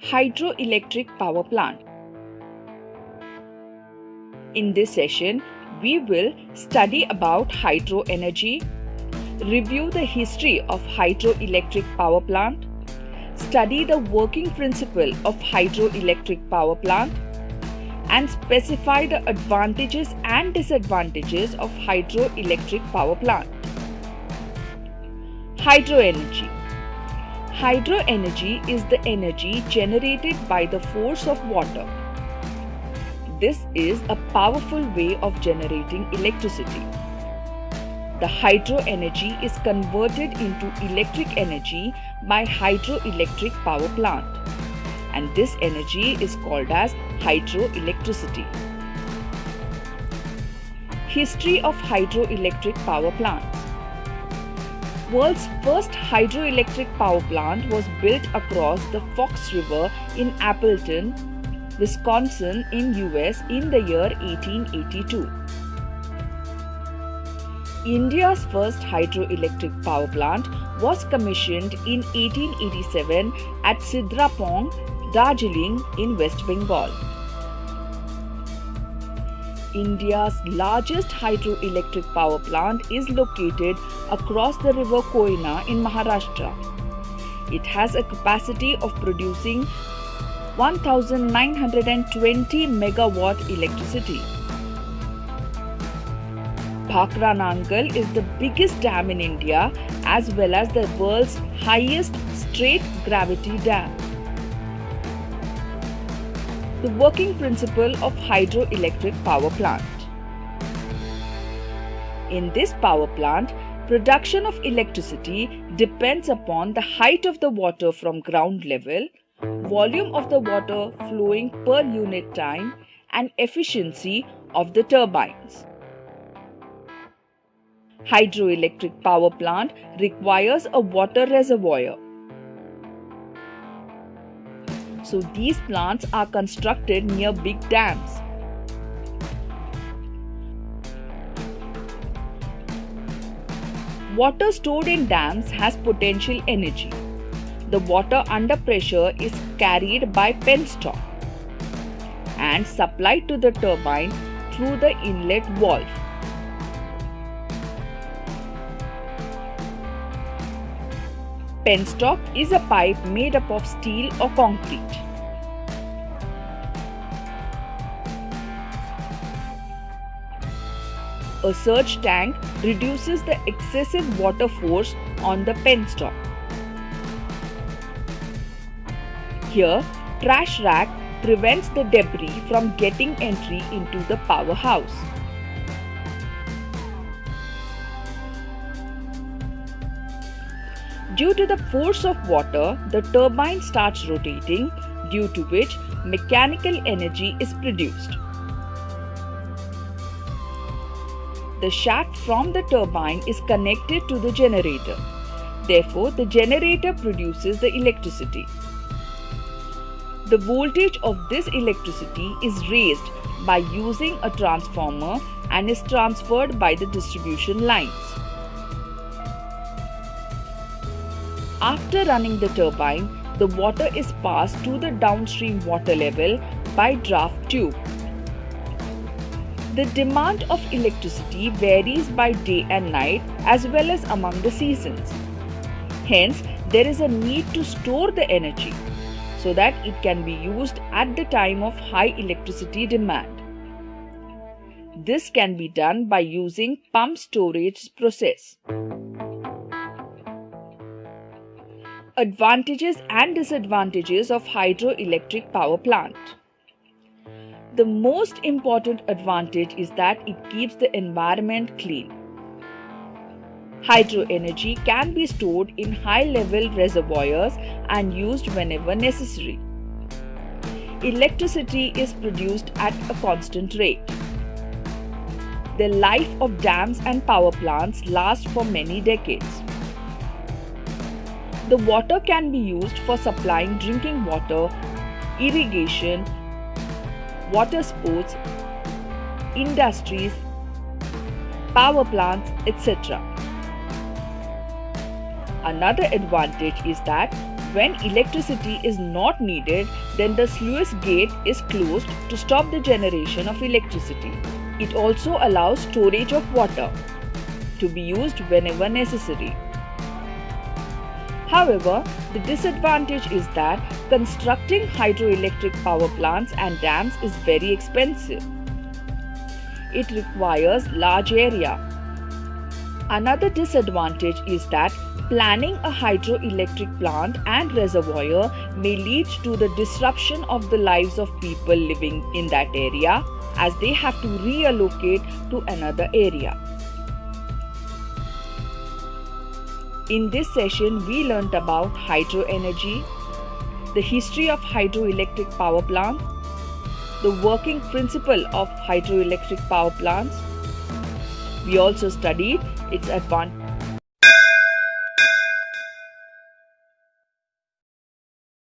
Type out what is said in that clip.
hydroelectric power plant. In this session, we will study about hydro energy, review the history of hydroelectric power plant, study the working principle of hydroelectric power plant, and specify the advantages and disadvantages of hydroelectric power plant. Hydro energy. Hydro energy is the energy generated by the force of water. This is a powerful way of generating electricity. The hydro energy is converted into electric energy by hydroelectric power plant, and this energy is called as hydroelectricity. History of hydroelectric power plants. World's first hydroelectric power plant was built across the Fox River in Appleton, Wisconsin in US in the year 1882. India's first hydroelectric power plant was commissioned in 1887 at Sidrapong, Darjeeling in West Bengal. India's largest hydroelectric power plant is located across the river Koyna in Maharashtra. It has a capacity of producing 1920 megawatt electricity. Bhakra Nangal is the biggest dam in India as well as the world's highest straight gravity dam. The working principle of hydroelectric power plant. In this power plant, production of electricity depends upon the height of the water from ground level, volume of the water flowing per unit time, and efficiency of the turbines. Hydroelectric power plant requires a water reservoir. So these plants are constructed near big dams. Water stored in dams has potential energy. The water under pressure is carried by penstock and supplied to the turbine through the inlet valve. Penstock is a pipe made up of steel or concrete. A surge tank reduces the excessive water force on the penstock. Here, trash rack prevents the debris from getting entry into the powerhouse. Due to the force of water, the turbine starts rotating, due to which mechanical energy is produced. The shaft from the turbine is connected to the generator. Therefore, the generator produces the electricity. The voltage of this electricity is raised by using a transformer and is transferred by the distribution lines. After running the turbine, the water is passed to the downstream water level by draft tube. The demand of electricity varies by day and night as well as among the seasons. Hence, there is a need to store the energy so that it can be used at the time of high electricity demand. This can be done by using pumped storage process. Advantages and disadvantages of hydroelectric power plant. The most important advantage is that it keeps the environment clean. Hydro energy can be stored in high-level reservoirs and used whenever necessary. Electricity is produced at a constant rate. The life of dams and power plants lasts for many decades. The water can be used for supplying drinking water, irrigation, water sports, industries, power plants, etc. Another advantage is that When electricity is not needed, then the sluice gate is closed to stop the generation of electricity. It also allows storage of water to be used whenever necessary. However, the disadvantage is that constructing hydroelectric power plants and dams is very expensive. It requires large area. Another disadvantage is that planning a hydroelectric plant and reservoir may lead to the disruption of the lives of people living in that area, as they have to reallocate to another area. In this session, we learnt about hydro energy, the history of hydroelectric power plants, the working principle of hydroelectric power plants. We also studied its advantages